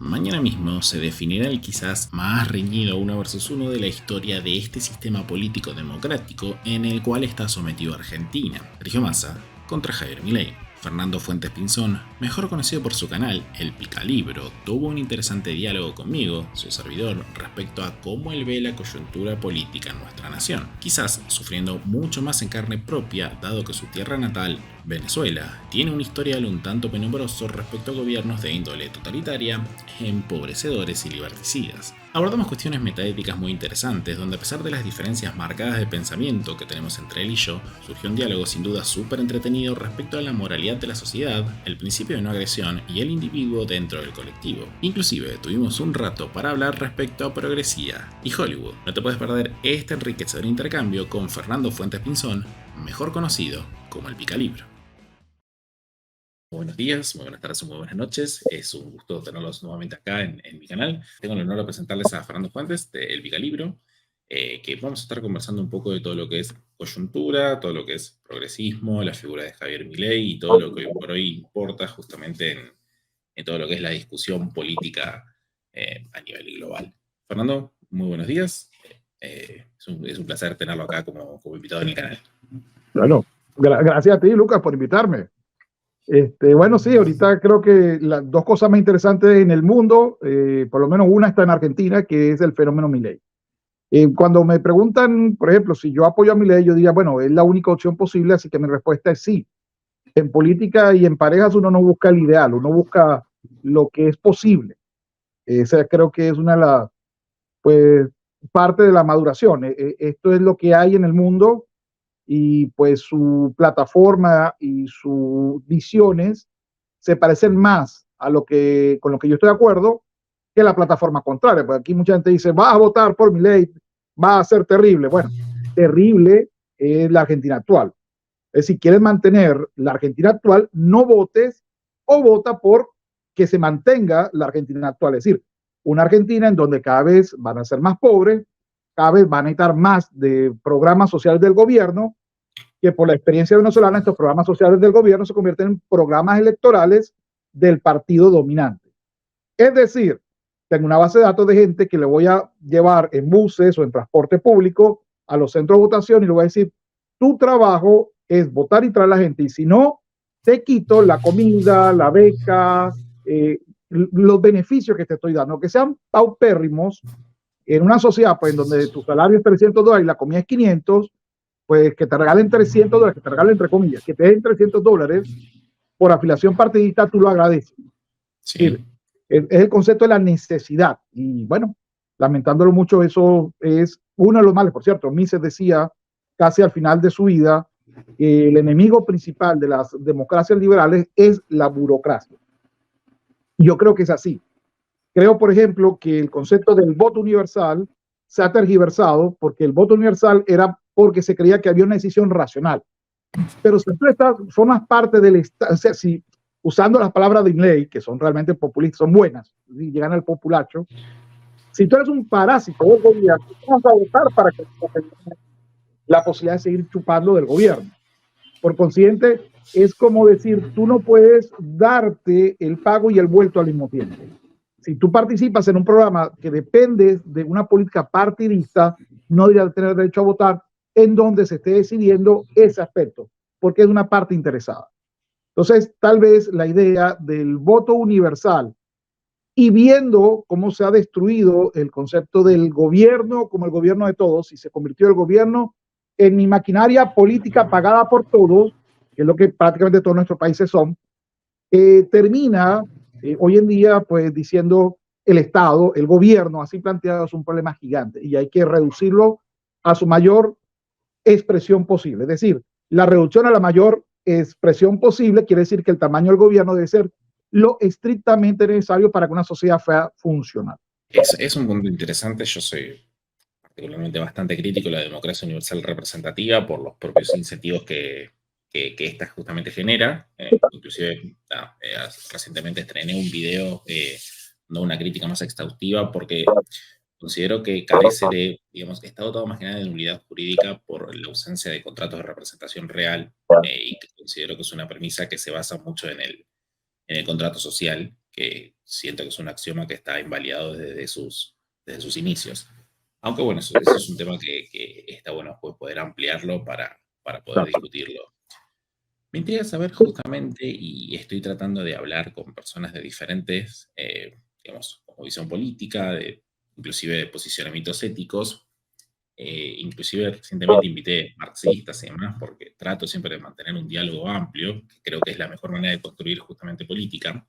Mañana mismo se definirá el quizás más reñido 1 versus 1 de la historia de este sistema político democrático en el cual está sometido Argentina. Sergio Massa contra Javier Milei. Fernando Fuentes Pinzón, mejor conocido por su canal El Picalibro, tuvo un interesante diálogo conmigo, su servidor, respecto a cómo él ve la coyuntura política en nuestra nación, quizás sufriendo mucho más en carne propia, dado que su tierra natal, Venezuela, tiene un historial un tanto penumbroso respecto a gobiernos de índole totalitaria, empobrecedores y liberticidas. Abordamos cuestiones metaéticas muy interesantes, donde a pesar de las diferencias marcadas de pensamiento que tenemos entre él y yo, surgió un diálogo sin duda súper entretenido respecto a la moralidad de la sociedad, el principio de no agresión y el individuo dentro del colectivo. Inclusive tuvimos un rato para hablar respecto a progresía y Hollywood. No te puedes perder este enriquecedor intercambio con Fernando Fuentes Pinzón, mejor conocido como El Picalibro. Buenos días, muy buenas tardes o muy buenas noches. Es un gusto tenerlos nuevamente acá en mi canal. Tengo el honor de presentarles a Fernando Fuentes de El Picalibro, que vamos a estar conversando un poco de todo lo que es coyuntura, todo lo que es progresismo, la figura de Javier Milei y todo lo que hoy por hoy importa justamente en todo lo que es la discusión política a nivel global. Fernando, muy buenos días. Es un placer tenerlo acá como invitado en el canal. Bueno, gracias a ti, Lucas, por invitarme. Bueno, sí, ahorita creo que las dos cosas más interesantes en el mundo, por lo menos una está en Argentina, que es el fenómeno Milei. Cuando me preguntan, por ejemplo, si yo apoyo a Milei, yo diría, bueno, es la única opción posible, así que mi respuesta es sí. En política y en parejas uno no busca el ideal, uno busca lo que es posible. Esa creo que es una de las, pues, parte de la maduración. Esto es lo que hay en el mundo y pues su plataforma y sus visiones se parecen más a lo que, con lo que yo estoy de acuerdo, que la plataforma contraria. Porque aquí mucha gente dice, vas a votar por mi ley, va a ser terrible. Bueno, terrible es la Argentina actual. Si quieres mantener la Argentina actual, no votes o vota por que se mantenga la Argentina actual. Es decir, una Argentina en donde cada vez van a ser más pobres, cada vez van a necesitar más de programas sociales del gobierno, que por la experiencia venezolana estos programas sociales del gobierno se convierten en programas electorales del partido dominante. Es decir, tengo una base de datos de gente que le voy a llevar en buses o en transporte público a los centros de votación y le voy a decir, tu trabajo es votar y traer a la gente, y si no, te quito la comida, la beca, los beneficios que te estoy dando, que sean paupérrimos en una sociedad pues, en donde tu salario es $300 y la comida es 500, pues que te regalen $300, que te regalen entre comillas, que te den $300 por afiliación partidista, tú lo agradeces. Sí. Es el concepto de la necesidad. Y bueno, lamentándolo mucho, eso es uno de los males. Por cierto, Mises decía casi al final de su vida que el enemigo principal de las democracias liberales es la burocracia. Yo creo que es así. Creo, por ejemplo, que el concepto del voto universal se ha tergiversado porque el voto universal era porque se creía que había una decisión racional. Pero si tú formas parte del Estado, o sea, si usando las palabras de Milley, que son realmente populistas, son buenas, y llegan al populacho, si tú eres un parásito del gobierno, vas a votar para que la posibilidad de seguir chupando del gobierno. Por consiguiente, es como decir, tú no puedes darte el pago y el vuelto al mismo tiempo. Si tú participas en un programa que depende de una política partidista, no deberías tener derecho a votar en donde se esté decidiendo ese aspecto, porque es una parte interesada. Entonces, tal vez la idea del voto universal y viendo cómo se ha destruido el concepto del gobierno como el gobierno de todos y se convirtió el gobierno en mi maquinaria política pagada por todos, que es lo que prácticamente todos nuestros países son, termina hoy en día pues diciendo el Estado, el gobierno, así planteado, es un problema gigante y hay que reducirlo a su mayor expresión posible. Es decir, la reducción a la mayor expresión posible quiere decir que el tamaño del gobierno debe ser lo estrictamente necesario para que una sociedad sea funcional. Es un punto interesante. Yo soy particularmente bastante crítico de la democracia universal representativa por los propios incentivos que esta justamente genera. Inclusive, recientemente estrené un video, no una crítica más exhaustiva, porque considero que carece de, digamos, está dotado más que nada de nulidad jurídica por la ausencia de contratos de representación real, y que considero que es una premisa que se basa mucho en el contrato social, que siento que es un axioma que está invalidado desde sus inicios. Aunque bueno, eso es un tema que está bueno pues, poder ampliarlo para poder Exacto. discutirlo. Me intriga saber justamente, y estoy tratando de hablar con personas de diferentes, digamos, como visión política, inclusive de posicionamientos éticos, inclusive recientemente invité marxistas y demás, porque trato siempre de mantener un diálogo amplio, que creo que es la mejor manera de construir justamente política.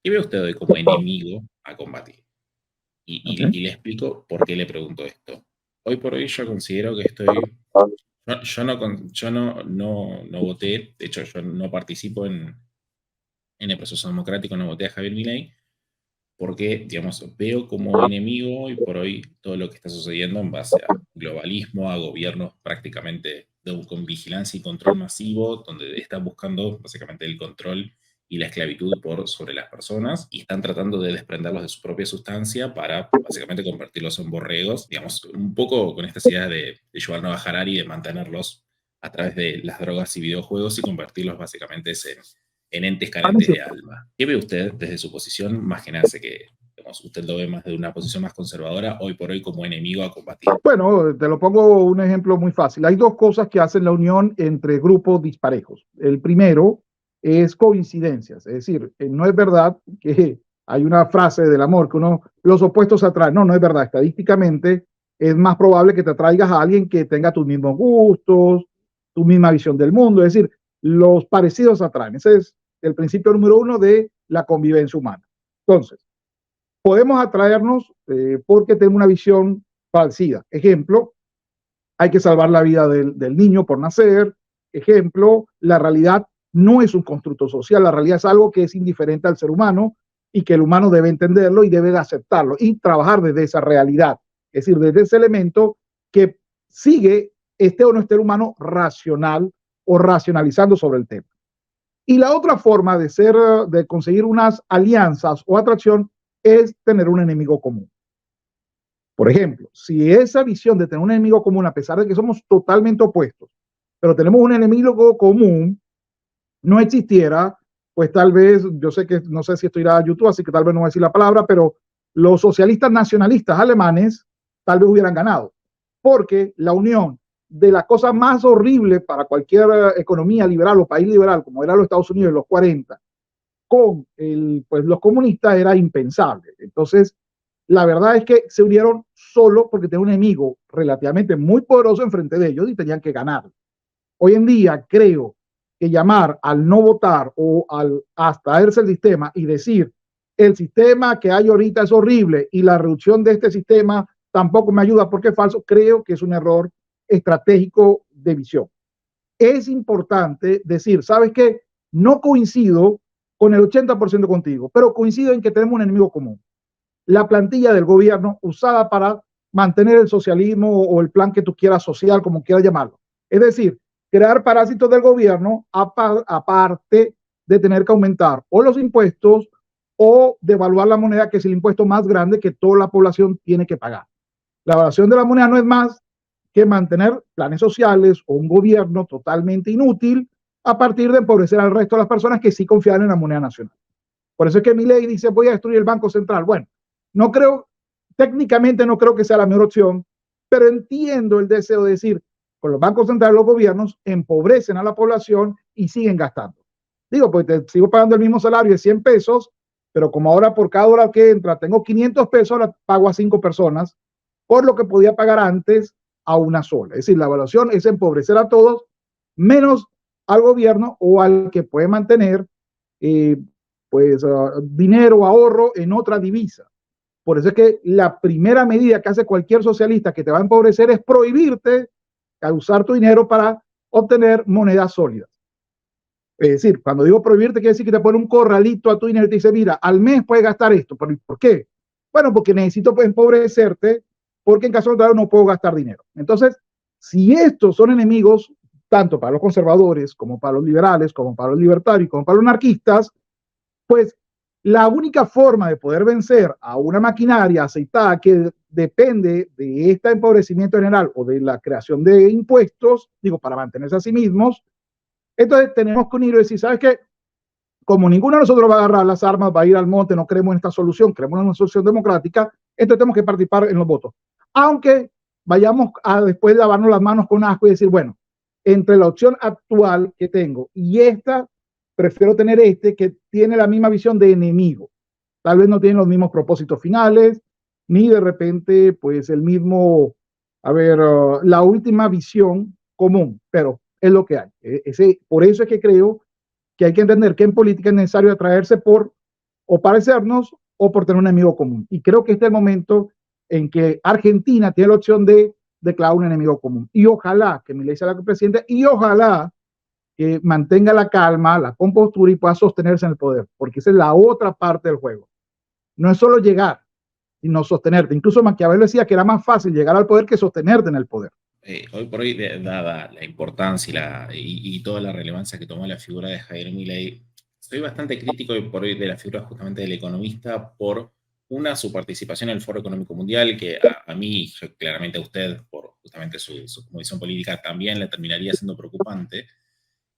¿Qué ve usted hoy como enemigo a combatir? Okay. Y le explico por qué le pregunto esto. Hoy por hoy yo considero que estoy. Yo no voté, de hecho yo no participo en el proceso democrático, no voté a Javier Milei, porque, digamos, veo como enemigo hoy por hoy todo lo que está sucediendo en base a globalismo, a gobiernos prácticamente con vigilancia y control masivo, donde están buscando básicamente el control y la esclavitud sobre las personas y están tratando de desprenderlos de su propia sustancia para básicamente convertirlos en borregos, digamos, un poco con estas ideas de Yuval Noah Harari de mantenerlos a través de las drogas y videojuegos y convertirlos básicamente en entes carentes de alma. ¿Qué ve usted desde su posición? Más que nada, sé que digamos, usted lo ve más de una posición más conservadora, hoy por hoy como enemigo a combatir. Bueno, te lo pongo un ejemplo muy fácil. Hay dos cosas que hacen la unión entre grupos disparejos. El primero es coincidencias, es decir, no es verdad que hay una frase del amor que los opuestos se atraen. No, no es verdad. Estadísticamente es más probable que te atraigas a alguien que tenga tus mismos gustos, tu misma visión del mundo. Es decir, los parecidos atraen. Ese es el principio número uno de la convivencia humana. Entonces, podemos atraernos porque tenemos una visión parecida. Ejemplo, hay que salvar la vida del niño por nacer. Ejemplo, la realidad no es un constructo social, la realidad es algo que es indiferente al ser humano y que el humano debe entenderlo y debe aceptarlo y trabajar desde esa realidad, es decir, desde ese elemento que sigue esté o no esté el humano racional o racionalizando sobre el tema. Y la otra forma de conseguir unas alianzas o atracción es tener un enemigo común. Por ejemplo, si esa visión de tener un enemigo común, a pesar de que somos totalmente opuestos, pero tenemos un enemigo común, no existiera, pues tal vez, yo sé que no sé si esto irá a YouTube, así que tal vez no voy a decir la palabra, pero los socialistas nacionalistas alemanes tal vez hubieran ganado, porque la unión de la cosa más horrible para cualquier economía liberal o país liberal, como era los Estados Unidos en los 40, con pues, los comunistas era impensable. Entonces, la verdad es que se unieron solo porque tenían un enemigo relativamente muy poderoso enfrente de ellos y tenían que ganar. Hoy en día creo que llamar al no votar o al abstraerse el sistema y decir el sistema que hay ahorita es horrible y la reducción de este sistema tampoco me ayuda porque es falso, creo que es un error estratégico de visión. Es importante decir, ¿sabes qué? No coincido con el 80% contigo, pero coincido en que tenemos un enemigo común. La plantilla del gobierno usada para mantener el socialismo o el plan que tú quieras social, como quieras llamarlo. Es decir, crear parásitos del gobierno aparte de tener que aumentar o los impuestos o devaluar la moneda, que es el impuesto más grande que toda la población tiene que pagar. La evaluación de la moneda no es más que mantener planes sociales o un gobierno totalmente inútil a partir de empobrecer al resto de las personas que sí confían en la moneda nacional. Por eso es que Milei dice voy a destruir el Banco Central. Bueno, no creo, técnicamente no creo que sea la mejor opción, pero entiendo el deseo de decir, con los bancos centrales los gobiernos empobrecen a la población y siguen gastando. Digo, pues te sigo pagando el mismo salario de 100 pesos, pero como ahora por cada hora que entra tengo 500 pesos, ahora pago a 5 personas, por lo que podía pagar antes a una sola. Es decir, la evaluación es empobrecer a todos, menos al gobierno o al que puede mantener pues dinero, ahorro en otra divisa. Por eso es que la primera medida que hace cualquier socialista que te va a empobrecer es prohibirte a usar tu dinero para obtener monedas sólidas. Es decir, cuando digo prohibirte, quiere decir que te pone un corralito a tu dinero y te dice, mira, al mes puedes gastar esto. ¿Por qué? Bueno, porque necesito pues, empobrecerte, porque en caso contrario no puedo gastar dinero. Entonces, si estos son enemigos, tanto para los conservadores, como para los liberales, como para los libertarios, como para los anarquistas, pues la única forma de poder vencer a una maquinaria aceitada que depende de este empobrecimiento general o de la creación de impuestos, digo, para mantenerse a sí mismos, entonces tenemos que unir y decir, ¿sabes qué? como ninguno de nosotros va a agarrar las armas, va a ir al monte, no creemos en esta solución, creemos en una solución democrática, entonces tenemos que participar en los votos. Aunque vayamos a después lavarnos las manos con asco y decir, bueno, entre la opción actual que tengo y esta, prefiero tener este que tiene la misma visión de enemigo. Tal vez no tiene los mismos propósitos finales, ni de repente, pues el mismo, a ver, la última visión común, pero es lo que hay. Por eso es que creo que hay que entender que en política es necesario atraerse por o parecernos o por tener un enemigo común. Y creo que este es el momento en que Argentina tiene la opción de declarar un enemigo común. Y ojalá que Milei sea la presidenta y ojalá que mantenga la calma, la compostura y pueda sostenerse en el poder, porque esa es la otra parte del juego. No es solo llegar, sino sostenerte. Incluso Maquiavelo decía que era más fácil llegar al poder que sostenerte en el poder. Hoy por hoy, dada la importancia y toda la relevancia que tomó la figura de Javier Milei, soy bastante crítico hoy por hoy de la figura justamente del economista por su participación en el Foro Económico Mundial, que a mí, claramente a usted, por justamente su condición política, también le terminaría siendo preocupante,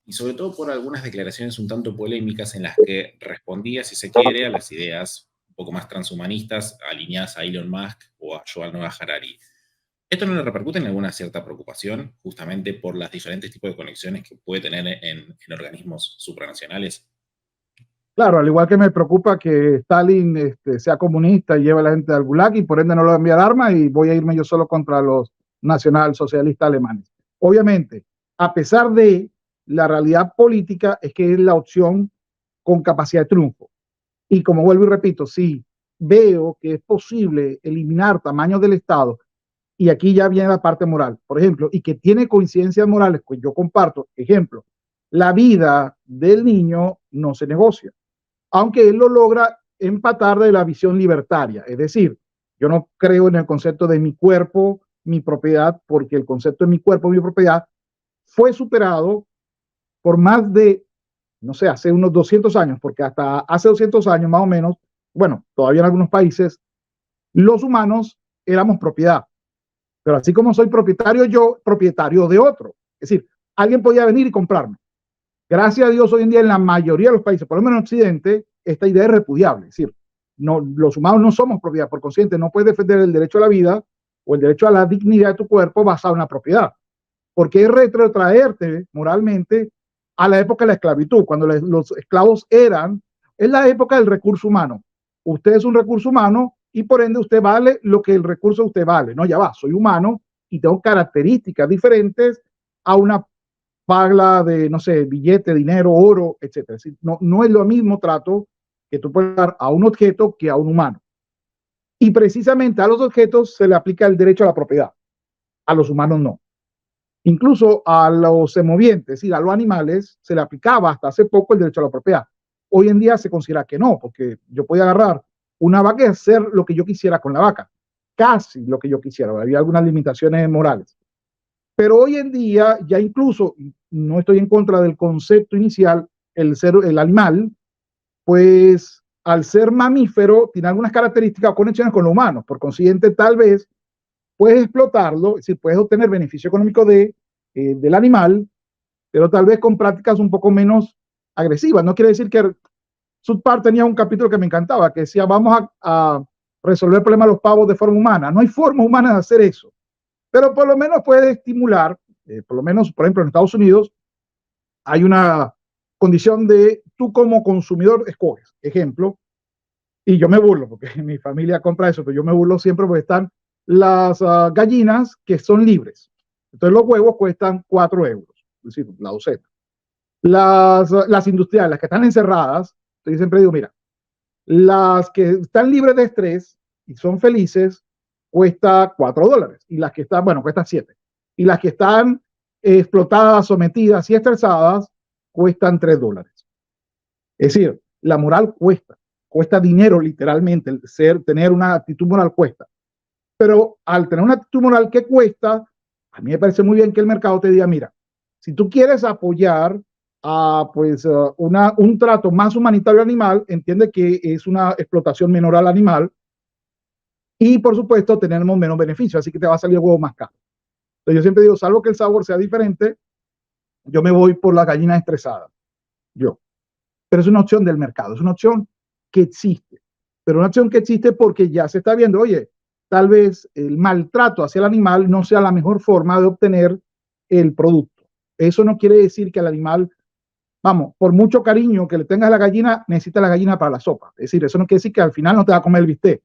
y sobre todo por algunas declaraciones un tanto polémicas en las que respondía, si se quiere, a las ideas un poco más transhumanistas alineadas a Elon Musk o a Yuval Noah Harari. ¿Esto no le repercute en alguna cierta preocupación, justamente por los diferentes tipos de conexiones que puede tener en organismos supranacionales? Claro, al igual que me preocupa que Stalin sea comunista y lleve a la gente al Gulag y por ende no le va a enviar armas y voy a irme yo solo contra los nacionalsocialistas alemanes. Obviamente, a pesar de la realidad política, es que es la opción con capacidad de triunfo. Y como vuelvo y repito, si veo que es posible eliminar tamaños del Estado, y aquí ya viene la parte moral, por ejemplo, y que tiene coincidencias morales, pues yo comparto, ejemplo, la vida del niño no se negocia, aunque él lo logra empatar de la visión libertaria, es decir, yo no creo en el concepto de mi cuerpo, mi propiedad, porque el concepto de mi cuerpo, mi propiedad, fue superado por más de, no sé, hace unos 200 años, porque hasta hace 200 años más o menos, bueno, todavía en algunos países, los humanos éramos propiedad. Pero así como soy propietario yo, propietario de otro. Es decir, alguien podía venir y comprarme. Gracias a Dios, hoy en día en la mayoría de los países, por lo menos en Occidente, esta idea es repudiable. Es decir, no, los humanos no somos propiedad. Por consiguiente, no puedes defender el derecho a la vida o el derecho a la dignidad de tu cuerpo basado en la propiedad. Porque es retrotraerte moralmente a la época de la esclavitud, cuando los esclavos es la época del recurso humano. Usted es un recurso humano y por ende usted vale lo que el recurso de usted vale. No, ya va, soy humano y tengo características diferentes a una paga de, no sé, billete, dinero, oro, etcétera. No, no es lo mismo trato que tú puedes dar a un objeto que a un humano. Y precisamente a los objetos se le aplica el derecho a la propiedad, a los humanos no. Incluso a los semovientes y a los animales se le aplicaba hasta hace poco el derecho a la propiedad. Hoy en día se considera que no, porque yo podía agarrar una vaca y hacer lo que yo quisiera con la vaca, casi lo que yo quisiera. Había algunas limitaciones morales. Pero hoy en día ya incluso, no estoy en contra del concepto inicial, el animal, pues al ser mamífero tiene algunas características o conexiones con los humanos. Por consiguiente, tal vez puedes explotarlo, es decir, puedes obtener beneficio económico del animal, pero tal vez con prácticas un poco menos agresivas. No quiere decir que South Park tenía un capítulo que me encantaba, que decía, vamos a resolver el problema de los pavos de forma humana. No hay forma humana de hacer eso, pero por lo menos puede estimular, por lo menos, por ejemplo, en Estados Unidos, hay una condición de tú como consumidor escoges, ejemplo, y yo me burlo, porque mi familia compra eso, pero yo me burlo siempre porque están las gallinas que son libres. Entonces los huevos cuestan 4 euros, es decir, la docena. Las industriales, las que están encerradas, yo siempre digo, mira, las que están libres de estrés y son felices, cuesta $4. Y las que están, bueno, cuesta 7. Y las que están explotadas, sometidas y estresadas, cuestan $3. Es decir, la moral cuesta dinero literalmente, tener una actitud moral cuesta. Pero al tener una actitud moral que cuesta, a mí me parece muy bien que el mercado te diga, mira, si tú quieres apoyar un trato más humanitario al animal, entiende que es una explotación menor al animal y por supuesto tenemos menos beneficios, así que te va a salir el huevo más caro. Entonces yo siempre digo, salvo que el sabor sea diferente, yo me voy por la gallina estresada, yo. pero es una opción del mercado, es una opción que existe, pero una opción que existe porque ya se está viendo, oye, tal vez el maltrato hacia el animal no sea la mejor forma de obtener el producto. Eso no quiere decir que el animal, vamos, por mucho cariño que le tengas a la gallina, necesita la gallina para la sopa. Es decir, eso no quiere decir que al final no te va a comer el bistec.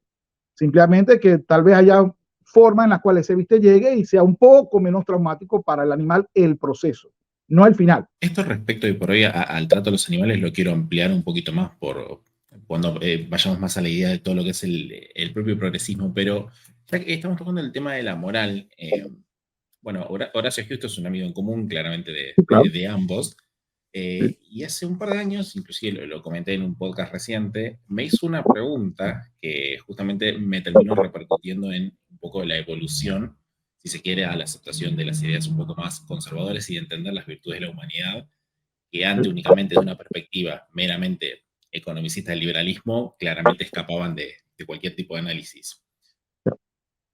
Simplemente que tal vez haya forma en la cual ese bistec llegue y sea un poco menos traumático para el animal el proceso, no el final. Esto respecto y por hoy al trato de los animales lo quiero ampliar un poquito más por cuando vayamos más a la idea de todo lo que es el propio progresismo, pero ya que estamos tocando el tema de la moral, bueno, Horacio Giusto es un amigo en común, claramente Sí, claro. de ambos, Sí, y hace un par de años, inclusive lo comenté en un podcast reciente, me hizo una pregunta que justamente me terminó repercutiendo en un poco la evolución, si se quiere, a la aceptación de las ideas un poco más conservadoras y de entender las virtudes de la humanidad, que antes sí. únicamente de una perspectiva meramente economicista del liberalismo, claramente escapaban de cualquier tipo de análisis.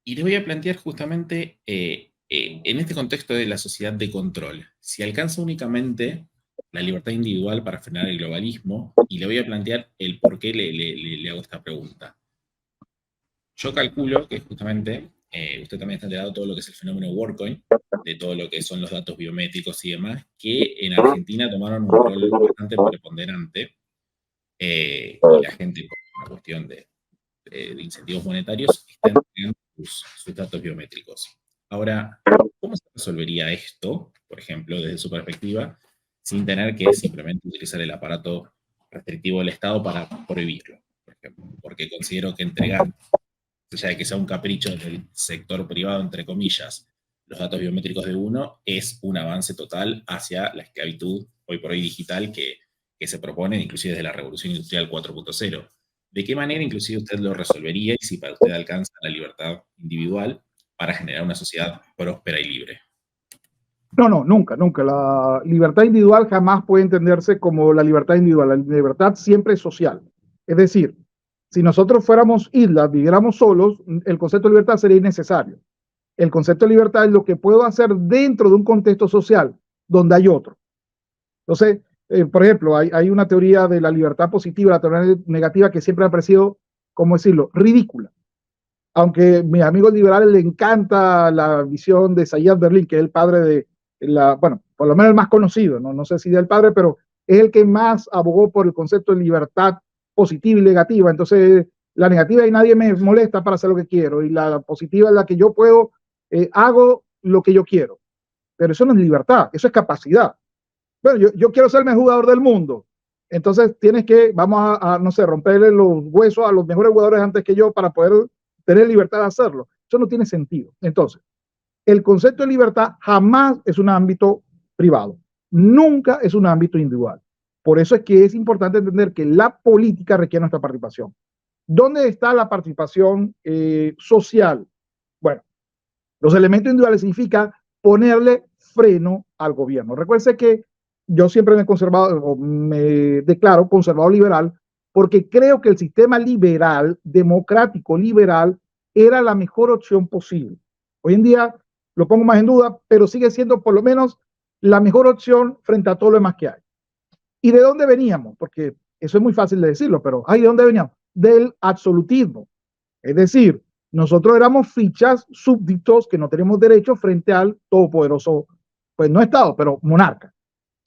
Y les voy a plantear justamente en este contexto de la sociedad de control, si alcanza únicamente la libertad individual para frenar el globalismo, y le voy a plantear el por qué le hago esta pregunta. Yo calculo que justamente, usted también está enterado de todo lo que es el fenómeno WorldCoin, de todo lo que son los datos biométricos y demás, que en Argentina tomaron un rol bastante preponderante, y la gente, por una cuestión de incentivos monetarios, están entregando sus datos biométricos. Ahora, ¿cómo se resolvería esto, por ejemplo, desde su perspectiva, sin tener que simplemente utilizar el aparato restrictivo del Estado para prohibirlo, por ejemplo? Porque considero que entregar, ya de que sea un capricho del sector privado, entre comillas, los datos biométricos de uno, es un avance total hacia la esclavitud hoy por hoy digital que se propone inclusive desde la Revolución Industrial 4.0. ¿De qué manera inclusive usted lo resolvería y si para usted alcanza la libertad individual para generar una sociedad próspera y libre? No, no, nunca, nunca. La libertad individual jamás puede entenderse como la libertad individual. La libertad siempre es social. Es decir, si nosotros fuéramos islas, viviéramos solos, el concepto de libertad sería innecesario. El concepto de libertad es lo que puedo hacer dentro de un contexto social donde hay otro. Entonces, por ejemplo, hay una teoría de la libertad positiva, la teoría negativa, que siempre ha parecido, ¿cómo decirlo?, ridícula. Aunque a mis amigos liberales le encanta la visión de Zayat Berlin, que es el padre de la, bueno, por lo menos el más conocido, no, no sé si del padre, pero es el que más abogó por el concepto de libertad positiva y negativa. Entonces, la negativa y nadie me molesta para hacer lo que quiero, y la positiva es la que yo puedo, hago lo que yo quiero. Pero eso no es libertad, eso es capacidad. Bueno, yo quiero ser el mejor jugador del mundo. Entonces tienes que, vamos no sé, romperle los huesos a los mejores jugadores antes que yo para poder tener libertad de hacerlo. Eso no tiene sentido. Entonces, el concepto de libertad jamás es un ámbito privado. Nunca es un ámbito individual. Por eso es que es importante entender que la política requiere nuestra participación. ¿Dónde está la participación social? Bueno, los elementos individuales significa ponerle freno al gobierno. Recuerden que yo siempre me he conservado, o me declaro conservador liberal, porque creo que el sistema liberal, democrático liberal, era la mejor opción posible. Hoy en día lo pongo más en duda, pero sigue siendo por lo menos la mejor opción frente a todo lo demás que hay. ¿Y de dónde veníamos? Porque eso es muy fácil de decirlo, pero ¿ay, de dónde veníamos? Del absolutismo. Es decir, nosotros éramos fichas súbditos que no tenemos derecho frente al todopoderoso, pues no Estado, pero monarca.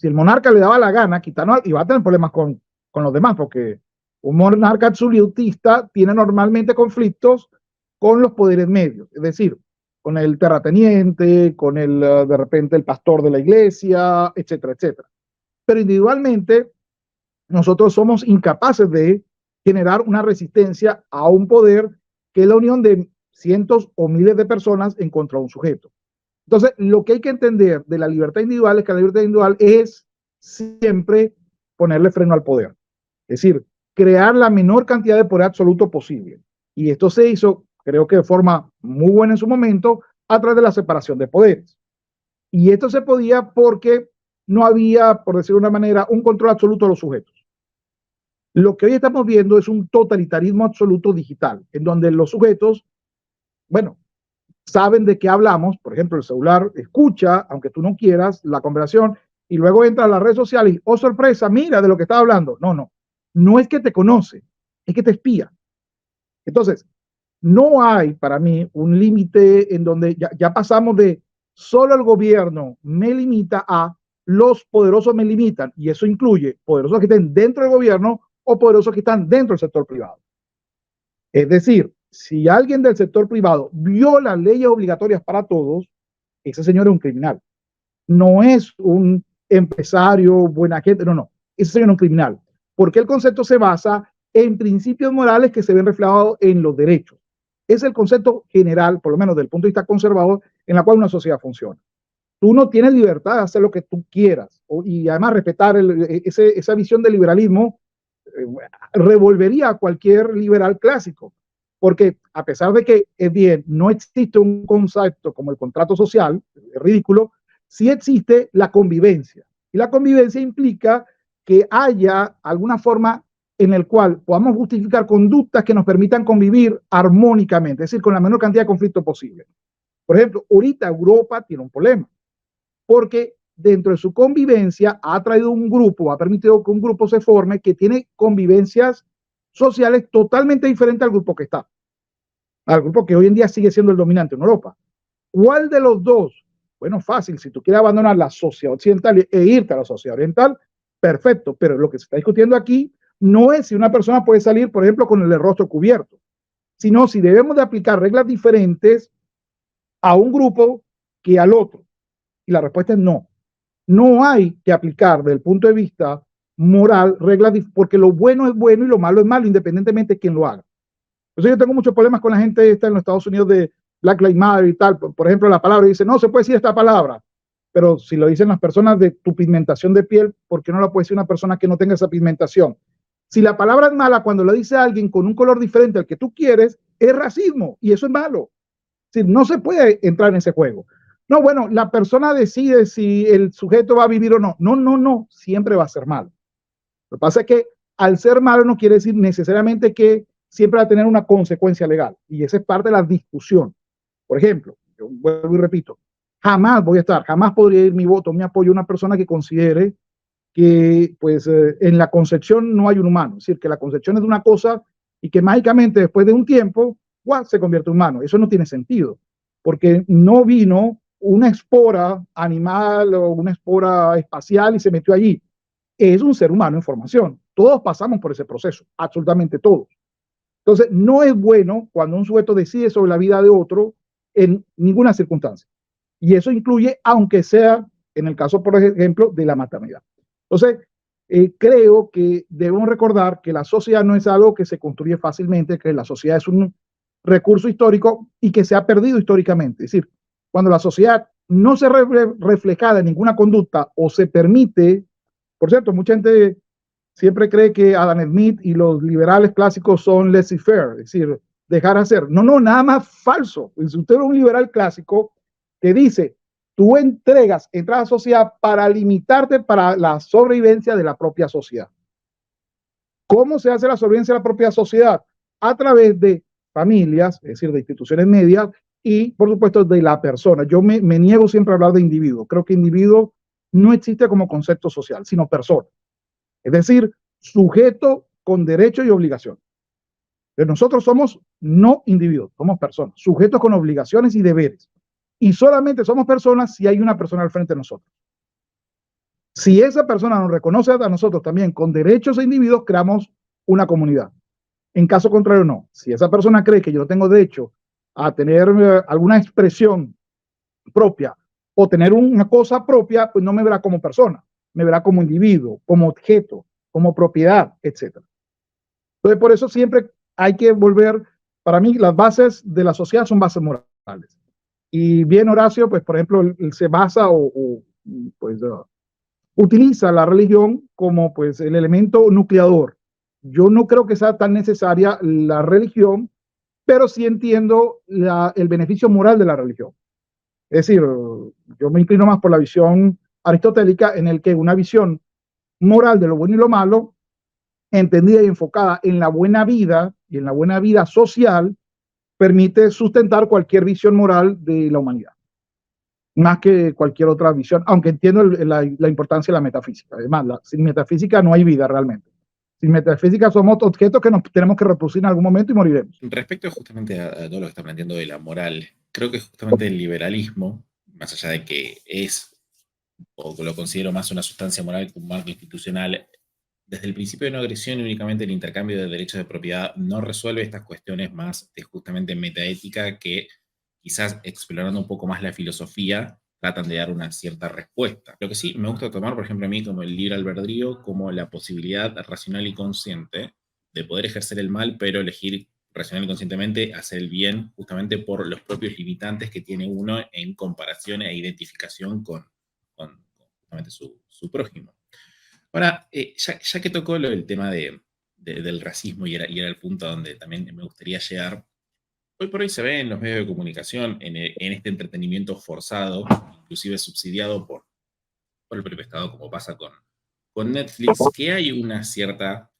Si el monarca le daba la gana, quitarnos, iba a tener problemas con los demás, porque un monarca absolutista tiene normalmente conflictos con los poderes medios, es decir, con el terrateniente, con el, de repente, el pastor de la iglesia, etcétera, etcétera. Pero individualmente, nosotros somos incapaces de generar una resistencia a un poder que es la unión de cientos o miles de personas en contra de un sujeto. Entonces, lo que hay que entender de la libertad individual es que la libertad individual es siempre ponerle freno al poder. Es decir, crear la menor cantidad de poder absoluto posible. Y esto se hizo, creo que de forma muy buena en su momento, a través de la separación de poderes. Y esto se podía porque no había, por decirlo de una manera, un control absoluto de los sujetos. Lo que hoy estamos viendo es un totalitarismo absoluto digital, en donde los sujetos, bueno, saben de qué hablamos. Por ejemplo, el celular escucha, aunque tú no quieras, la conversación, y luego entra a las redes sociales y, oh sorpresa, mira de lo que estaba hablando. No, no, no es que te conoce, es que te espía. Entonces, no hay para mí un límite en donde ya pasamos de solo el gobierno me limita a los poderosos me limitan, y eso incluye poderosos que estén dentro del gobierno o poderosos que están dentro del sector privado. Es decir, si alguien del sector privado viola leyes obligatorias para todos, ese señor es un criminal. No es un empresario, buena gente, no, no. Ese señor es un criminal. Porque el concepto se basa en principios morales que se ven reflejados en los derechos. Es el concepto general, por lo menos desde el punto de vista conservador, en la cual una sociedad funciona. Tú no tienes libertad de hacer lo que tú quieras y además respetar esa visión del liberalismo revolvería a cualquier liberal clásico, porque a pesar de que es bien, no existe un concepto como el contrato social, es ridículo, sí existe la convivencia. Y la convivencia implica que haya alguna forma en el cual podamos justificar conductas que nos permitan convivir armónicamente, es decir, con la menor cantidad de conflicto posible. Por ejemplo, ahorita Europa tiene un problema, porque dentro de su convivencia ha traído un grupo, ha permitido que un grupo se forme que tiene convivencias sociales totalmente diferentes al grupo que está, al grupo que hoy en día sigue siendo el dominante en Europa. ¿Cuál de los dos? Bueno, fácil, si tú quieres abandonar la sociedad occidental e irte a la sociedad oriental, perfecto, pero lo que se está discutiendo aquí no es si una persona puede salir, por ejemplo, con el rostro cubierto, sino si debemos de aplicar reglas diferentes a un grupo que al otro. Y la respuesta es no. No hay que aplicar desde el punto de vista moral reglas, porque lo bueno es bueno y lo malo es malo, independientemente de quién lo haga. Entonces yo tengo muchos problemas con la gente esta en los Estados Unidos de Black Lives Matter y tal. Por ejemplo, la palabra dice, no se puede decir esta palabra, pero si lo dicen las personas de tu pigmentación de piel, ¿por qué no la puede decir una persona que no tenga esa pigmentación? Si la palabra es mala cuando la dice alguien con un color diferente al que tú quieres, es racismo y eso es malo. Es decir, no se puede entrar en ese juego. No, bueno, la persona decide si el sujeto va a vivir o no. No, no, no, siempre va a ser malo. Lo que pasa es que al ser malo no quiere decir necesariamente que siempre va a tener una consecuencia legal. Y esa es parte de la discusión. Por ejemplo, yo vuelvo y repito, jamás podría ir mi voto, mi apoyo a una persona que considere que pues en la concepción no hay un humano. Es decir, que la concepción es de una cosa y que mágicamente después de un tiempo, ¡guau!, se convierte en humano. Eso no tiene sentido, porque no vino una espora animal o una espora espacial y se metió allí. Es un ser humano en formación. Todos pasamos por ese proceso, absolutamente todos. Entonces, no es bueno cuando un sujeto decide sobre la vida de otro en ninguna circunstancia. Y eso incluye, aunque sea en el caso, por ejemplo, de la maternidad. Entonces, creo que debemos recordar que la sociedad no es algo que se construye fácilmente, que la sociedad es un recurso histórico y que se ha perdido históricamente. Es decir, cuando la sociedad no se reflejada en ninguna conducta o se permite, por cierto, mucha gente siempre cree que Adam Smith y los liberales clásicos son laissez-faire, es decir, dejar hacer. No, no, nada más falso. Si usted es un liberal clásico que dice, tú entras a la sociedad para limitarte para la sobrevivencia de la propia sociedad. ¿Cómo se hace la sobrevivencia de la propia sociedad? A través de familias, es decir, de instituciones medias y, por supuesto, de la persona. Yo me niego siempre a hablar de individuo. Creo que individuo no existe como concepto social, sino persona. Es decir, sujeto con derechos y obligaciones. Pero nosotros somos no individuos, somos personas, sujetos con obligaciones y deberes. Y solamente somos personas si hay una persona al frente de nosotros. Si esa persona nos reconoce a nosotros también con derechos e individuos, creamos una comunidad. En caso contrario, no. Si esa persona cree que yo no tengo derecho a tener alguna expresión propia o tener una cosa propia, pues no me verá como persona, me verá como individuo, como objeto, como propiedad, etc. Entonces, por eso siempre hay que volver, para mí, las bases de la sociedad son bases morales. Y bien Horacio, pues por ejemplo, él se basa pues, utiliza la religión como pues el elemento nucleador. Yo no creo que sea tan necesaria la religión, pero sí entiendo el beneficio moral de la religión. Es decir, yo me inclino más por la visión aristotélica en el que una visión moral de lo bueno y lo malo, entendida y enfocada en la buena vida y en la buena vida social, permite sustentar cualquier visión moral de la humanidad. más que cualquier otra visión, aunque entiendo la importancia de la metafísica. Además, sin metafísica no hay vida realmente. Sin metafísica somos objetos que nos tenemos que reproducir en algún momento y moriremos. Respecto justamente a todo lo que está planteando de la moral, creo que justamente el liberalismo, más allá de que es, o lo considero más una sustancia moral que un marco institucional, desde el principio de no agresión y únicamente el intercambio de derechos de propiedad no resuelve estas cuestiones más de justamente metaética que quizás explorando un poco más la filosofía tratan de dar una cierta respuesta. Lo que sí me gusta tomar, por ejemplo, a mí como el libre albedrío, como la posibilidad racional y consciente de poder ejercer el mal, pero elegir racional y conscientemente hacer el bien justamente por los propios limitantes que tiene uno en comparación e identificación con justamente su prójimo. Ahora, ya que tocó el tema del racismo y era el punto a donde también me gustaría llegar, hoy por hoy se ve en los medios de comunicación, en este entretenimiento forzado, inclusive subsidiado por el propio Estado, como pasa con Netflix, que hay una cierta,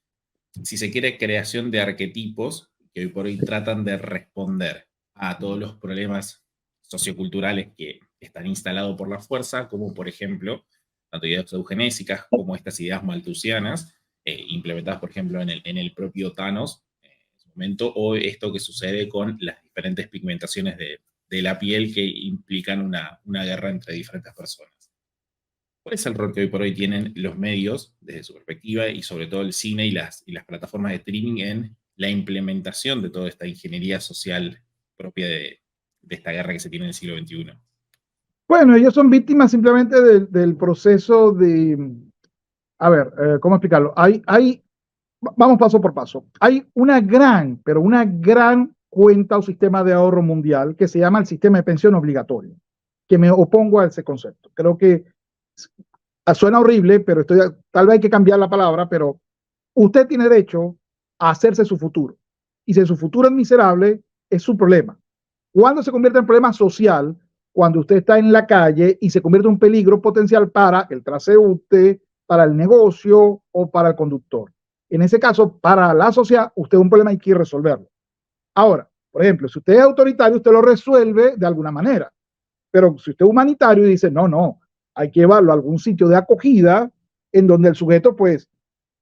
si se quiere, creación de arquetipos que hoy por hoy tratan de responder a todos los problemas socioculturales que están instalados por la fuerza, como por ejemplo, tanto ideas eugenésicas como estas ideas malthusianas, implementadas, por ejemplo, en el propio Thanos, en su momento, o esto que sucede con las diferentes pigmentaciones de la piel que implican una guerra entre diferentes personas. ¿Cuál es el rol que hoy por hoy tienen los medios desde su perspectiva y sobre todo el cine y las plataformas de streaming en la implementación de toda esta ingeniería social propia de esta guerra que se tiene en el siglo XXI? Bueno, ellos son víctimas simplemente del proceso de, a ver, ¿cómo explicarlo? Vamos paso por paso. Hay una gran, pero una gran cuenta o sistema de ahorro mundial que se llama el sistema de pensión obligatorio, que me opongo a ese concepto. Creo que suena horrible, pero tal vez hay que cambiar la palabra, pero usted tiene derecho a hacerse su futuro. Y si su futuro es miserable, es su problema. ¿Cuándo se convierte en problema social? Cuando usted está en la calle y se convierte en un peligro potencial para el transeúnte, para el negocio o para el conductor. En ese caso, para la sociedad, usted es un problema y hay que resolverlo. Ahora, por ejemplo, si usted es autoritario, usted lo resuelve de alguna manera. Pero si usted es humanitario y dice, no, hay que llevarlo a algún sitio de acogida en donde el sujeto, pues,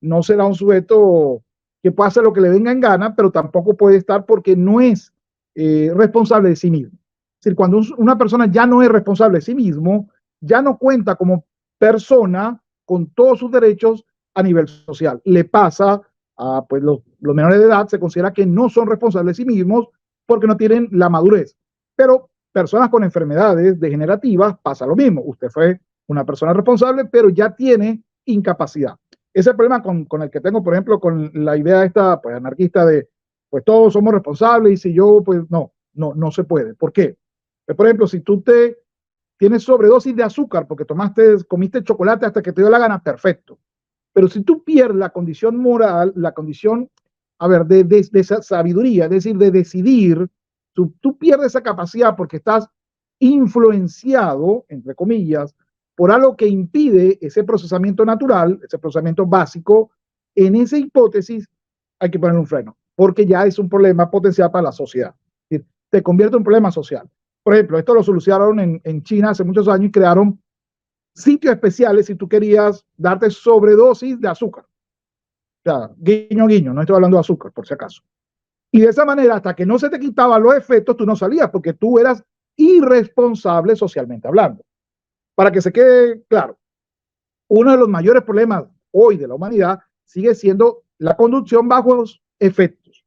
no será un sujeto que pueda hacer lo que le venga en gana, pero tampoco puede estar porque no es responsable de sí mismo. Es decir, cuando una persona ya no es responsable de sí mismo, ya no cuenta como persona con todos sus derechos a nivel social. Le pasa a pues, los menores de edad, se considera que no son responsables de sí mismos porque no tienen la madurez. Pero personas con enfermedades degenerativas pasa lo mismo. Usted fue una persona responsable, pero ya tiene incapacidad. Ese es el problema con el que tengo, por ejemplo, con la idea esta pues, anarquista de pues todos somos responsables y si yo, pues no se puede. ¿Por qué? Pues, por ejemplo, si tú tienes sobredosis de azúcar porque comiste chocolate hasta que te dio la gana, perfecto. Pero si tú pierdes la condición moral, la condición, a ver, de esa sabiduría, es decir, de decidir, tú pierdes esa capacidad porque estás influenciado, entre comillas, por algo que impide ese procesamiento natural, ese procesamiento básico. En esa hipótesis hay que poner un freno, porque ya es un problema potencial para la sociedad. Es decir, te convierte en un problema social. Por ejemplo, esto lo solucionaron en China hace muchos años y crearon sitios especiales si tú querías darte sobredosis de azúcar. O sea, guiño, guiño, no estoy hablando de azúcar, por si acaso. Y de esa manera, hasta que no se te quitaban los efectos, tú no salías porque tú eras irresponsable socialmente hablando. Para que se quede claro, uno de los mayores problemas hoy de la humanidad sigue siendo la conducción bajo efectos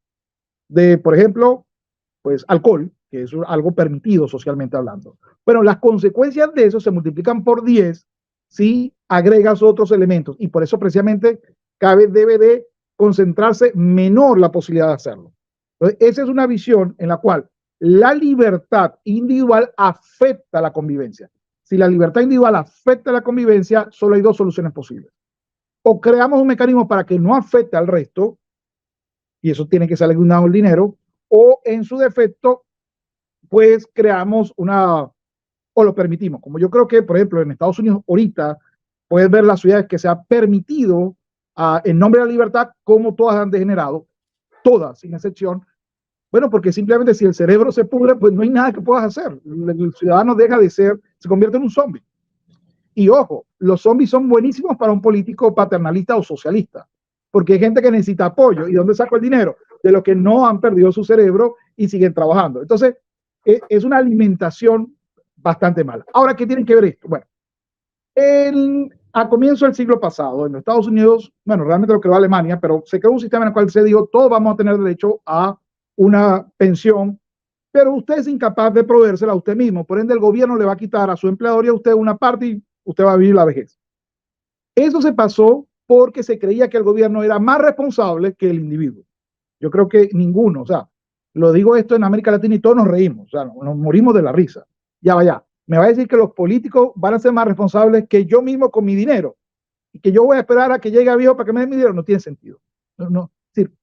de, por ejemplo, pues alcohol, que es algo permitido socialmente hablando. Pero las consecuencias de eso se multiplican por 10 si agregas otros elementos y por eso precisamente debe de concentrarse menor la posibilidad de hacerlo. Entonces, esa es una visión en la cual la libertad individual afecta la convivencia. Si la libertad individual afecta la convivencia, solo hay dos soluciones posibles. O creamos un mecanismo para que no afecte al resto, y eso tiene que salir de un dinero, o en su defecto, pues creamos o lo permitimos. Como yo creo que, por ejemplo, en Estados Unidos ahorita, puedes ver las ciudades que se ha permitido en nombre de la libertad, como todas han degenerado, todas, sin excepción. Bueno, porque simplemente si el cerebro se pudre, pues no hay nada que puedas hacer. El ciudadano deja de ser se convierte en un zombie. Y ojo, los zombies son buenísimos para un político paternalista o socialista, porque hay gente que necesita apoyo. ¿Y dónde saco el dinero? De los que no han perdido su cerebro y siguen trabajando. Entonces, es una alimentación bastante mala. Ahora, ¿qué tienen que ver esto? Bueno, a comienzo del siglo pasado, en los Estados Unidos, bueno, realmente lo creó Alemania, pero se creó un sistema en el cual se dijo, todos vamos a tener derecho a una pensión, pero usted es incapaz de proveérsela a usted mismo. Por ende, el gobierno le va a quitar a su empleador y a usted una parte y usted va a vivir la vejez. Eso se pasó porque se creía que el gobierno era más responsable que el individuo. Yo creo que ninguno, o sea, lo digo esto en América Latina y todos nos reímos, o sea, nos morimos de la risa. Ya vaya, me va a decir que los políticos van a ser más responsables que yo mismo con mi dinero y que yo voy a esperar a que llegue a viejo para que me den mi dinero. No tiene sentido. No, es decir,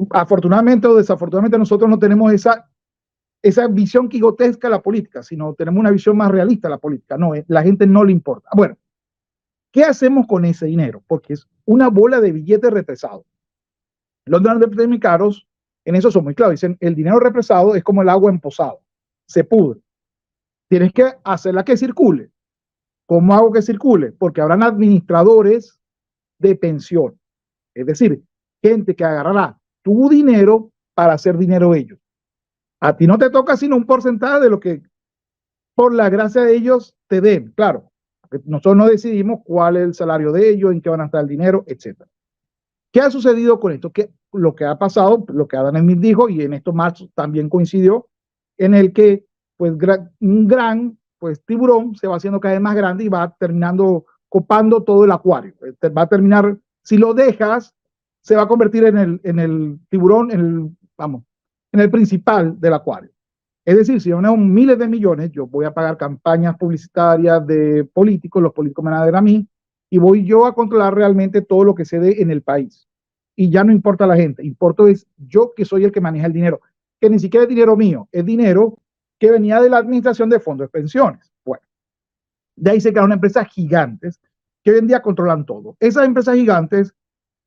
afortunadamente o desafortunadamente nosotros no tenemos esa visión quijotesca de la política, sino tenemos una visión más realista de la política. No, la gente no le importa. Bueno, ¿qué hacemos con ese dinero? Porque es una bola de billetes represados. Los norteamericanos en eso son muy claros. Dicen, el dinero represado es como el agua empozada. Se pudre. Tienes que hacerla que circule. ¿Cómo hago que circule? Porque habrán administradores de pensión. Es decir, gente que agarrará tu dinero para hacer dinero ellos. A ti no te toca sino un porcentaje de lo que por la gracia de ellos te den. Claro, nosotros no decidimos cuál es el salario de ellos, en qué van a estar el dinero, etc. ¿Qué ha sucedido con esto? Que lo que ha pasado, lo que Adam Smith dijo, y en esto Marx también coincidió, en el que pues, un gran pues, tiburón se va haciendo cada vez más grande y va terminando copando todo el acuario. Va a terminar, si lo dejas, se va a convertir en el tiburón, en el principal del acuario. Es decir, si yo manejo miles de millones, yo voy a pagar campañas publicitarias de políticos, los políticos me van a dar a mí, y voy yo a controlar realmente todo lo que se dé en el país. Y ya no importa la gente, importa es yo que soy el que maneja el dinero, que ni siquiera es dinero mío, es dinero que venía de la administración de fondos de pensiones. Bueno, de ahí se crearon empresas gigantes que hoy en día controlan todo. Esas empresas gigantes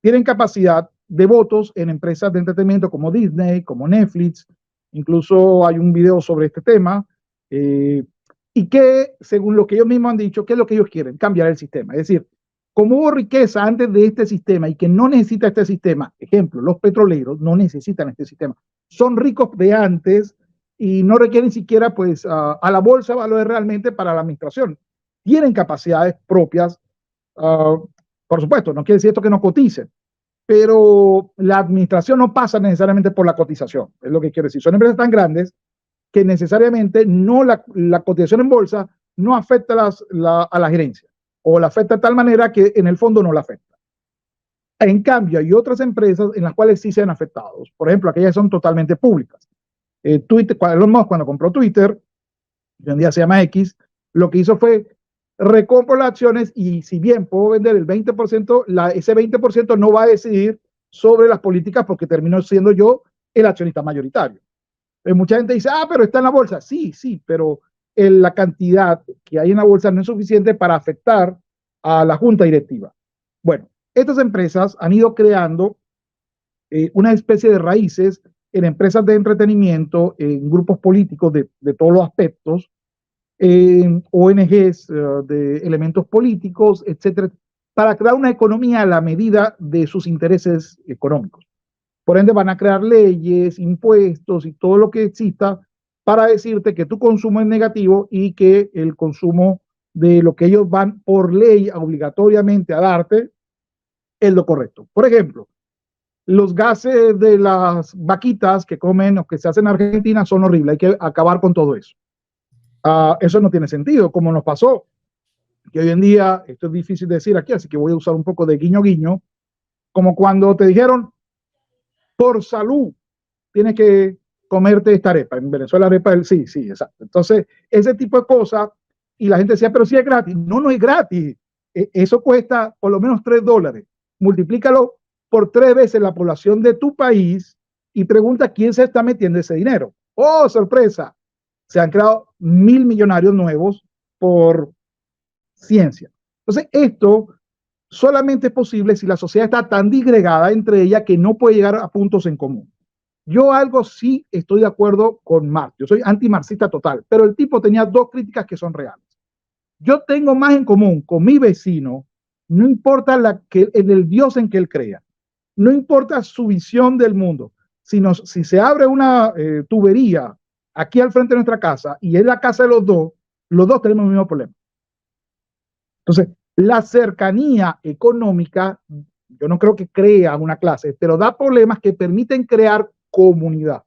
tienen capacidad de votos en empresas de entretenimiento como Disney, como Netflix, incluso hay un video sobre este tema, y que según lo que ellos mismos han dicho, ¿qué es lo que ellos quieren? Cambiar el sistema. Es decir, como hubo riqueza antes de este sistema y que no necesita este sistema, ejemplo, los petroleros no necesitan este sistema, son ricos de antes y no requieren siquiera pues a la bolsa de valores realmente para la administración. Tienen capacidades propias, por supuesto, no quiere decir esto que no coticen, pero la administración no pasa necesariamente por la cotización, es lo que quiero decir. Son empresas tan grandes que necesariamente no la cotización en bolsa no afecta a la gerencia o la afecta de tal manera que en el fondo no la afecta. En cambio, hay otras empresas en las cuales sí se han afectado. Por ejemplo, aquellas son totalmente públicas. Twitter, Elon Musk cuando compró Twitter, hoy en día se llama X, lo que hizo fue recompro las acciones y si bien puedo vender el 20%, ese 20% no va a decidir sobre las políticas porque termino siendo yo el accionista mayoritario. Mucha gente dice, pero está en la bolsa. Sí, pero la cantidad que hay en la bolsa no es suficiente para afectar a la junta directiva. Bueno, estas empresas han ido creando una especie de raíces en empresas de entretenimiento, en grupos políticos de todos los aspectos, ONGs de elementos políticos, etcétera, para crear una economía a la medida de sus intereses económicos. Por ende, van a crear leyes, impuestos y todo lo que exista para decirte que tu consumo es negativo y que el consumo de lo que ellos van por ley obligatoriamente a darte es lo correcto. Por ejemplo, los gases de las vaquitas que comen o que se hacen en Argentina son horribles, hay que acabar con todo eso. Eso no tiene sentido, como nos pasó, que hoy en día, esto es difícil de decir aquí, así que voy a usar un poco de guiño guiño, como cuando te dijeron, por salud, tienes que comerte esta arepa. En Venezuela arepa es sí, exacto. Entonces, ese tipo de cosas, y la gente decía, pero si es gratis. No, no es gratis. Eso cuesta por lo menos $3. Multiplícalo por 3 veces la población de tu país y pregunta quién se está metiendo ese dinero. ¡Oh, sorpresa! Se han creado 1.000 millonarios nuevos por ciencia. Entonces, esto solamente es posible si la sociedad está tan disgregada entre ella que no puede llegar a puntos en común. Yo algo sí estoy de acuerdo con Marx. Yo soy antimarxista total, pero el tipo tenía 2 críticas que son reales. Yo tengo más en común con mi vecino, no importa el Dios en que él crea, no importa su visión del mundo, sino si se abre una tubería aquí al frente de nuestra casa y es la casa de los dos tenemos el mismo problema. Entonces, la cercanía económica, yo no creo que crea una clase, pero da problemas que permiten crear comunidad.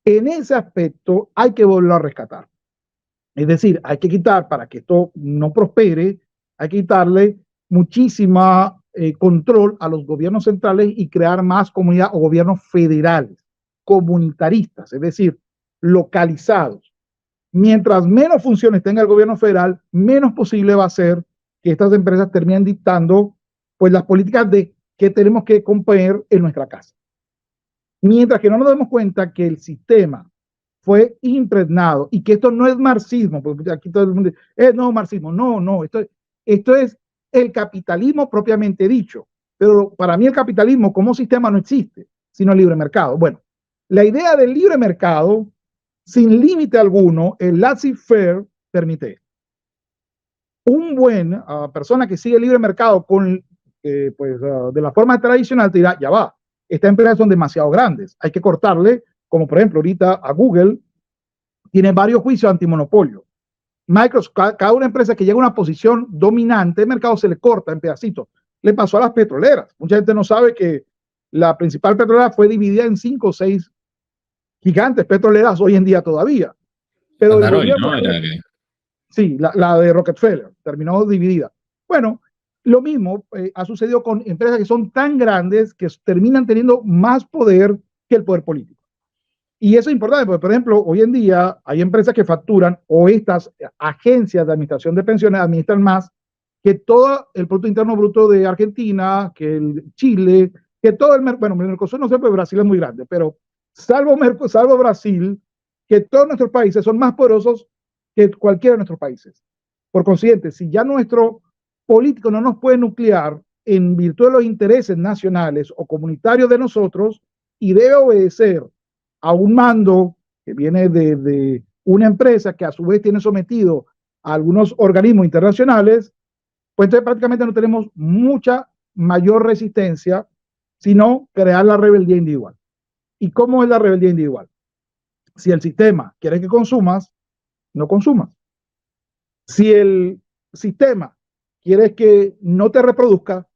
En ese aspecto hay que volver a rescatar. Es decir, hay que quitar, para que esto no prospere, hay que quitarle muchísima control a los gobiernos centrales y crear más comunidad o gobiernos federales, comunitaristas, es decir, localizados. Mientras menos funciones tenga el gobierno federal, menos posible va a ser que estas empresas terminen dictando pues las políticas de qué tenemos que comer en nuestra casa. Mientras que no nos demos cuenta que el sistema fue impregnado y que esto no es marxismo, porque aquí todo el mundo dice, no, marxismo, no, esto es el capitalismo propiamente dicho, pero para mí el capitalismo como sistema no existe, sino el libre mercado. Bueno, la idea del libre mercado, sin límite alguno, el laissez-faire permite. Un buen persona que sigue el libre mercado con, de la forma tradicional te dirá, ya va, estas empresas son demasiado grandes, hay que cortarle, como por ejemplo ahorita a Google, tiene varios juicios antimonopolio. Microsoft, cada una empresa que llega a una posición dominante, el mercado se le corta en pedacitos. Le pasó a las petroleras. Mucha gente no sabe que la principal petrolera fue dividida en 5 o 6 gigantes petroleras hoy en día todavía. Pero Standard Oil, ¿no? Era que... Sí, la de Rockefeller terminó dividida. Bueno, lo mismo ha sucedido con empresas que son tan grandes que terminan teniendo más poder que el poder político. Y eso es importante, porque, por ejemplo, hoy en día hay empresas que facturan, o estas agencias de administración de pensiones administran más que todo el Producto Interno Bruto de Argentina, que el Chile, que todo el Mercosur. Bueno, el Mercosur no sé, porque Brasil es muy grande, pero salvo Brasil, que todos nuestros países son más poderosos que cualquiera de nuestros países. Por consiguiente, si ya nuestro político no nos puede nuclear en virtud de los intereses nacionales o comunitarios de nosotros y debe obedecer a un mando que viene de una empresa que a su vez tiene sometido a algunos organismos internacionales, pues entonces prácticamente no tenemos mucha mayor resistencia, sino crear la rebeldía individual. ¿Y cómo es la rebeldía individual? Si el sistema quiere que consumas, no consumas. Si el sistema quiere que no te reproduzca,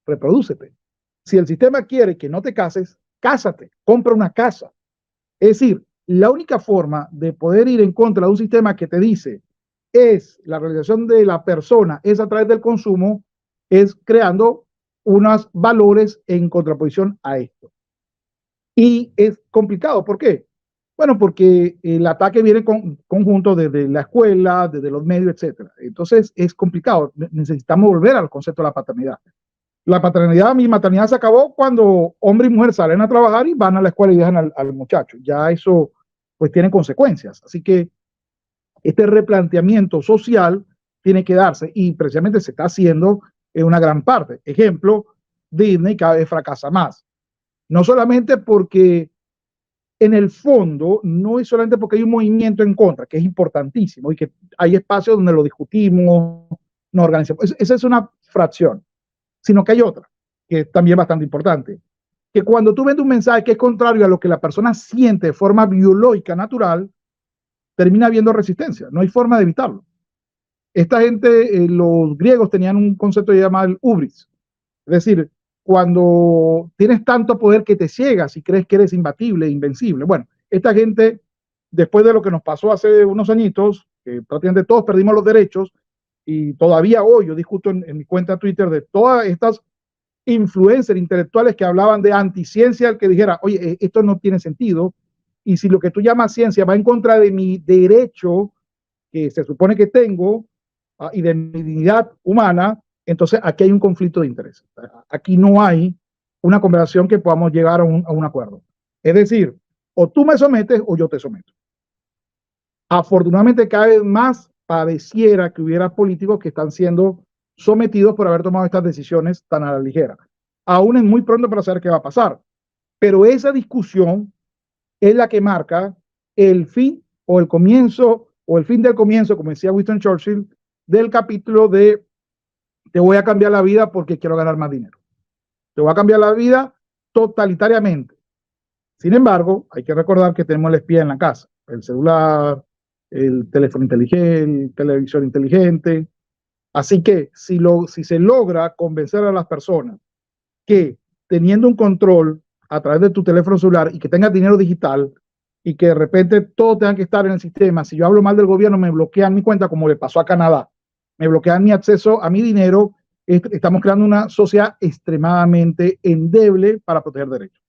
reprodúcete. Si el sistema quiere que no te cases, cásate, compra una casa. Es decir, la única forma de poder ir en contra de un sistema que te dice es la realización de la persona, es a través del consumo, es creando unos valores en contraposición a esto. Y es complicado, ¿por qué? Bueno, porque el ataque viene conjunto desde la escuela, desde los medios, etc. Entonces es complicado, necesitamos volver al concepto de la paternidad. La paternidad, mi maternidad se acabó cuando hombre y mujer salen a trabajar y van a la escuela y dejan al muchacho. Ya eso pues tiene consecuencias. Así que este replanteamiento social tiene que darse y precisamente se está haciendo en una gran parte. Ejemplo, Disney cada vez fracasa más. No solamente porque en el fondo no es solamente porque hay un movimiento en contra, que es importantísimo y que hay espacios donde lo discutimos, nos organizamos. Esa es una fracción, sino que hay otra, que es también bastante importante, que cuando tú vendes un mensaje que es contrario a lo que la persona siente de forma biológica natural, termina habiendo resistencia, no hay forma de evitarlo. Esta gente, los griegos tenían un concepto llamado el hubris, es decir, cuando tienes tanto poder que te ciegas y crees que eres imbatible, invencible. Bueno, esta gente, después de lo que nos pasó hace unos añitos, que prácticamente todos perdimos los derechos, y todavía hoy yo discuto en mi cuenta Twitter de todas estas influencers intelectuales que hablaban de anticiencia, el que dijera, oye, esto no tiene sentido, y si lo que tú llamas ciencia va en contra de mi derecho que se supone que tengo y de mi dignidad humana, entonces aquí hay un conflicto de intereses. Aquí no hay una conversación que podamos llegar a un acuerdo. Es decir, o tú me sometes o yo te someto. Afortunadamente cada vez más pareciera que hubiera políticos que están siendo sometidos por haber tomado estas decisiones tan a la ligera. Aún es muy pronto para saber qué va a pasar, pero esa discusión es la que marca el fin o el comienzo o el fin del comienzo, como decía Winston Churchill, del capítulo de te voy a cambiar la vida porque quiero ganar más dinero. Te voy a cambiar la vida totalitariamente. Sin embargo, hay que recordar que tenemos el espía en la casa, el celular, el teléfono inteligente, el televisor inteligente. Así que si se logra convencer a las personas que teniendo un control a través de tu teléfono celular y que tengas dinero digital y que de repente todo tenga que estar en el sistema, si yo hablo mal del gobierno me bloquean mi cuenta como le pasó a Canadá, me bloquean mi acceso a mi dinero, estamos creando una sociedad extremadamente endeble para proteger derechos.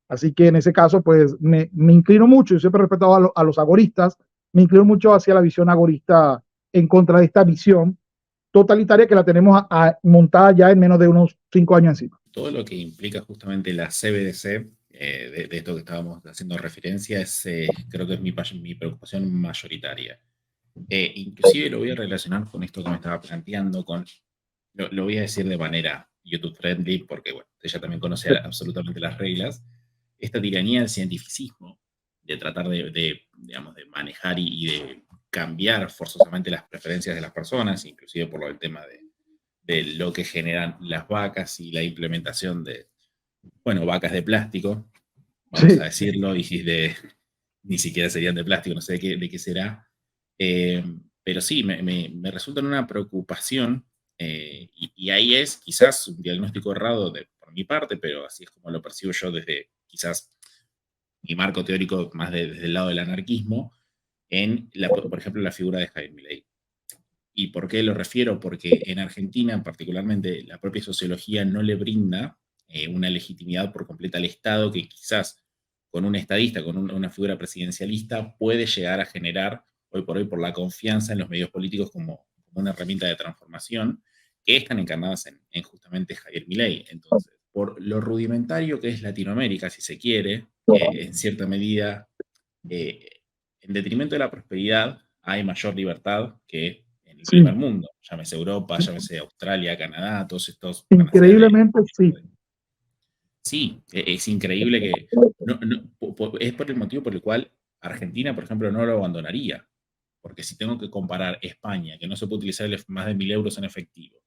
Así que en ese caso, pues me inclino mucho, yo siempre he respetado a los agoristas, me inclino mucho hacia la visión agorista en contra de esta visión totalitaria que la tenemos montada ya en menos de unos 5 años encima. Todo lo que implica justamente la CBDC, de esto que estábamos haciendo referencia, creo que es mi preocupación mayoritaria. Inclusive lo voy a relacionar con esto que me estaba planteando, lo voy a decir de manera YouTube friendly, porque bueno, ella también conoce absolutamente las reglas. Esta tiranía del cientificismo, de tratar digamos, de manejar y de cambiar forzosamente las preferencias de las personas, inclusive por el tema de lo que generan las vacas y la implementación de, bueno, vacas de plástico, vamos a decirlo, y ni siquiera serían de plástico, no sé de qué será. Pero sí, me resulta una preocupación, y ahí es quizás un diagnóstico errado por mi parte, pero así es como lo percibo yo desde quizás mi marco teórico más desde el lado del anarquismo, por ejemplo, la figura de Javier Milei. ¿Y por qué lo refiero? Porque en Argentina, particularmente, la propia sociología no le brinda una legitimidad por completa al Estado que quizás con un estadista, con una figura presidencialista, puede llegar a generar hoy por hoy por la confianza en los medios políticos como una herramienta de transformación, que están encarnadas en justamente Javier Milei. Entonces, por lo rudimentario que es Latinoamérica, si se quiere, en cierta medida, en detrimento de la prosperidad, hay mayor libertad que en el primer mundo. Llámese Europa, llámese Australia, Canadá, todos estos van a ser... Increíblemente, sí. Sí, es increíble que... es por el motivo por el cual Argentina, por ejemplo, no lo abandonaría. Porque si tengo que comparar España, que no se puede utilizar más de 1.000 euros en efectivo,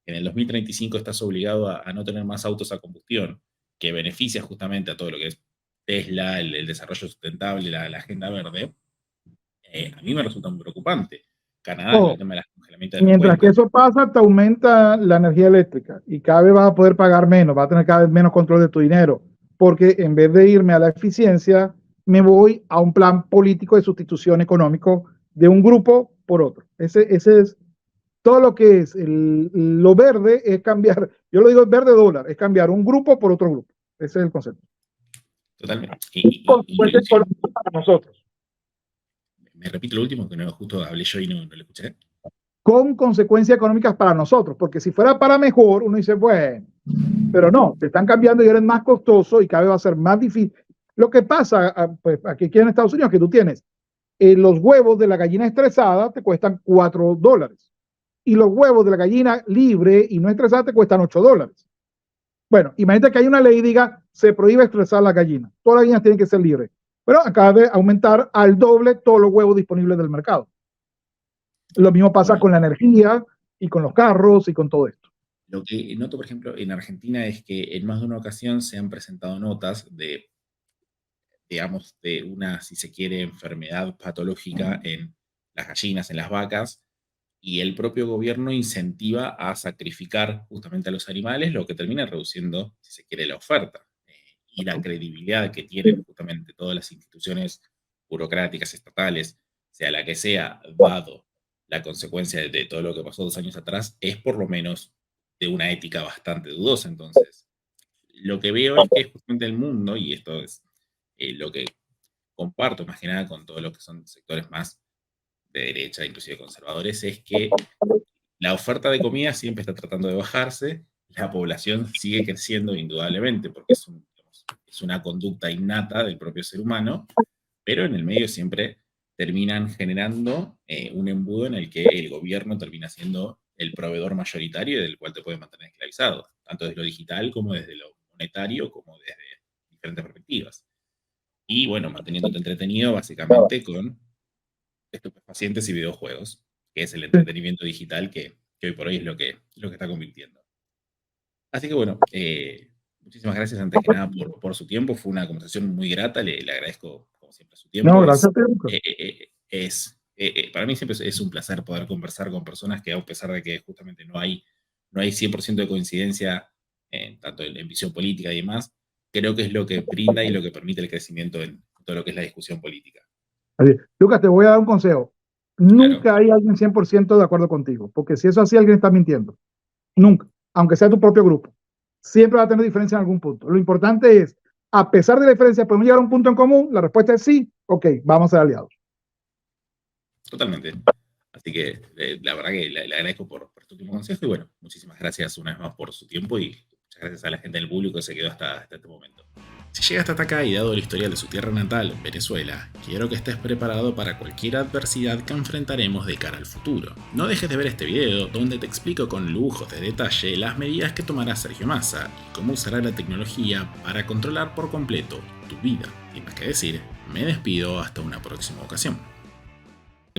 en el 2035 estás obligado a no tener más autos a combustión, que beneficia justamente a todo lo que es Tesla, el desarrollo sustentable, la agenda verde, a mí me resulta muy preocupante. Canadá, con el tema de las congelamientos de las Mientras que cuencas. eso pasa, te aumenta la energía eléctrica y cada vez vas a poder pagar menos, vas a tener cada vez menos control de tu dinero, porque en vez de irme a la eficiencia, me voy a un plan político de sustitución económico de un grupo por otro. Ese es todo lo que es lo verde, es cambiar, yo lo digo verde dólar, es cambiar un grupo por otro grupo. Ese es el concepto. Totalmente. Consecuencias económicas para nosotros. Me repito lo último, que no, justo hablé yo y no lo escuché. Con consecuencias económicas para nosotros, porque si fuera para mejor, uno dice, bueno, pero no, te están cambiando y eres más costoso y cada vez va a ser más difícil. Lo que pasa, pues, aquí en Estados Unidos, que tú tienes los huevos de la gallina estresada te cuestan $4 y los huevos de la gallina libre y no estresada te cuestan $8. Bueno, imagínate que hay una ley y diga, se prohíbe estresar la gallina. Todas las gallinas tienen que ser libres. Pero acaba de aumentar al doble todos los huevos disponibles del mercado. Lo mismo pasa con la energía y con los carros y con todo esto. Lo que noto, por ejemplo, en Argentina es que en más de una ocasión se han presentado notas digamos, de una, si se quiere, enfermedad patológica en las gallinas, en las vacas, y el propio gobierno incentiva a sacrificar justamente a los animales, lo que termina reduciendo, si se quiere, la oferta. Y la credibilidad que tienen justamente todas las instituciones burocráticas, estatales, sea la que sea, dado la consecuencia de todo lo que pasó 2 años atrás, es por lo menos de una ética bastante dudosa. Entonces, lo que veo es que justamente el mundo, y esto es lo que comparto más que nada con todo lo que son sectores más de derecha, inclusive conservadores, es que la oferta de comida siempre está tratando de bajarse, la población sigue creciendo indudablemente, porque es una conducta innata del propio ser humano, pero en el medio siempre terminan generando un embudo en el que el gobierno termina siendo el proveedor mayoritario del cual te puede mantener esclavizado, tanto desde lo digital como desde lo monetario, como desde diferentes perspectivas. Y bueno, manteniéndote entretenido básicamente con estupefacientes y videojuegos, que es el entretenimiento digital que hoy por hoy es lo que está convirtiendo. Así que bueno, muchísimas gracias antes que nada por su tiempo. Fue una conversación muy grata. Le agradezco, como siempre, su No, tiempo. gracias a ti, Lucas. Para mí siempre es un placer poder conversar con personas que, a pesar de que justamente no hay 100% de coincidencia tanto en visión política y demás, creo que es lo que brinda y lo que permite el crecimiento en todo lo que es la discusión política. Así, Lucas, te voy a dar un consejo. Claro, Nunca hay alguien 100% de acuerdo contigo, porque si eso así, alguien está mintiendo. Nunca, aunque sea tu propio grupo. Siempre va a tener diferencia en algún punto. Lo importante es, a pesar de la diferencia, podemos llegar a un punto en común. La respuesta es sí, ok, vamos a ser aliados. totalmente. Así que la verdad que le agradezco por este último consejo y bueno, muchísimas gracias una vez más por su tiempo y muchas gracias a la gente del público que se quedó hasta este momento. Si llegaste hasta acá y dado el historial de su tierra natal, Venezuela, quiero que estés preparado para cualquier adversidad que enfrentaremos de cara al futuro. No dejes de ver este video donde te explico con lujos de detalle las medidas que tomará Sergio Massa y cómo usará la tecnología para controlar por completo tu vida. Sin más que decir, me despido hasta una próxima ocasión.